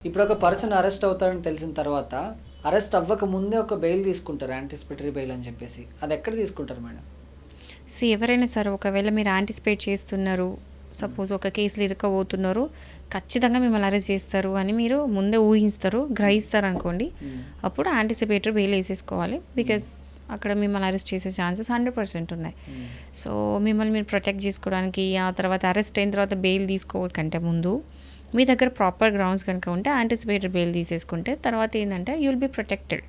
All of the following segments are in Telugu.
ఇప్పుడు ఒక పర్సన్ అరెస్ట్ అవుతారని తెలిసిన తర్వాత అరెస్ట్ అవ్వక ముందే ఒక బెయిల్ తీసుకుంటారు, యాంటిసిపేటరీ బెయిల్ అని చెప్పేసి. అది ఎక్కడ తీసుకుంటారు మేడం? ఎవరైనా సరే ఒకవేళ మీరు యాంటిసిపేట్ చేస్తున్నారు, సపోజ్ ఒక కేసులు ఇరుక్కబోతున్నారు, ఖచ్చితంగా మిమ్మల్ని అరెస్ట్ చేస్తారు అని మీరు ముందే ఊహిస్తారు, గ్రహిస్తారు అనుకోండి, అప్పుడు యాంటిసిపేటరీ బెయిల్ వేసేసుకోవాలి. బికాస్ అక్కడ మిమ్మల్ని అరెస్ట్ చేసే ఛాన్సెస్ 100% ఉన్నాయి. సో మిమ్మల్ని మీరు ప్రొటెక్ట్ చేసుకోవడానికి, ఆ తర్వాత అరెస్ట్ అయిన తర్వాత బెయిల్ తీసుకోకంటే ముందు మీ దగ్గర ప్రాపర్ గ్రౌండ్స్ కనుక ఉంటే యాంటిసిపేటరీ బెయిల్ తీసేసుకుంటే తర్వాత ఏంటంటే యూ విల్ బీ ప్రొటెక్టెడ్.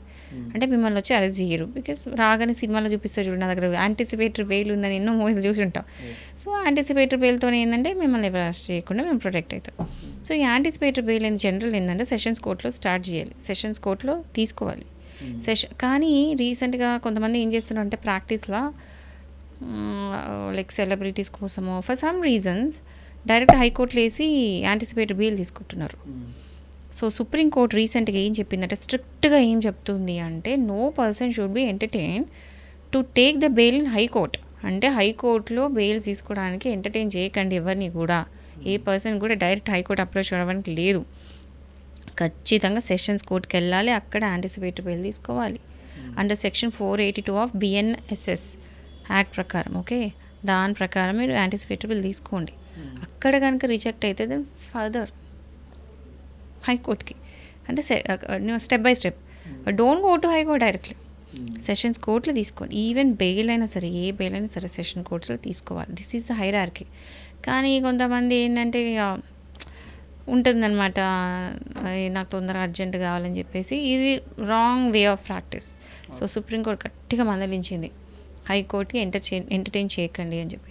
అంటే మిమ్మల్ని వచ్చి అరెస్ట్ చేయరు. బికాస్ రాగానే సినిమాలో చూపిస్తారు చూడండి, నా దగ్గర యాంటిసిపేటరీ బెయిల్ ఉందని ఎన్నో మూవీస్ చూసి ఉంటాం. సో యాంటిసిపేటరీ బెయిల్తో ఏంటంటే మిమ్మల్ని ఎవరు అరెస్ట్ చేయకుండా మేము ప్రొటెక్ట్ అవుతాం. సో ఈ యాంటిసిపేటరీ బెయిల్ ఇన్ జనరల్ ఏంటంటే సెషన్స్ కోర్టులో స్టార్ట్ చేయాలి, సెషన్స్ కోర్టులో తీసుకోవాలి. కానీ రీసెంట్గా కొంతమంది ఏం చేస్తున్నారు అంటే ప్రాక్టీస్లో లైక్ సెలబ్రిటీస్ కోసమో ఫర్ సమ్ రీజన్స్ డైరెక్ట్ హైకోర్టులో వేసి యాంటిసిపేటరీ బెయిల్ తీసుకుంటున్నారు. సో సుప్రీంకోర్టు రీసెంట్గా ఏం చెప్పిందంటే, స్ట్రిక్ట్గా ఏం చెప్తుంది అంటే, no person should be entertain to take the bail in high court. అంటే హైకోర్టులో బెయిల్స్ తీసుకోవడానికి ఎంటర్టైన్ చేయకండి ఎవరిని కూడా. ఏ పర్సన్ కూడా డైరెక్ట్ హైకోర్టు అప్రోచ్ అవ్వడానికి లేదు. ఖచ్చితంగా సెషన్స్ కోర్టుకి వెళ్ళాలి, అక్కడ యాంటిసిపేటరీ బెయిల్ తీసుకోవాలి under section 482 of BNSS act ప్రకారం. ఓకే, దాని ప్రకారం మీరు యాంటిసిపేటరీ బెయిల్ తీసుకోండి. అక్కడ కనుక రిజెక్ట్ అయితే దెన్ ఫర్దర్ హైకోర్టుకి, అంటే step by step. Don't go to high court directly, sessions కోర్టులో తీసుకోండి. ఈవెన్ బెయిల్ అయినా సరే, ఏ బెయిల్ అయినా సరే సెషన్ కోర్ట్స్లో తీసుకోవాలి. This is the hierarchy. కానీ కొంతమంది ఏంటంటే ఉంటుందన్నమాట, నాకు తొందరగా అర్జెంట్ కావాలని చెప్పేసి. ఇది wrong way of practice. So supreme court గట్టిగా మందలించింది, హైకోర్టుకి ఎంటర్టైన్ చేయకండి అని చెప్పేసి.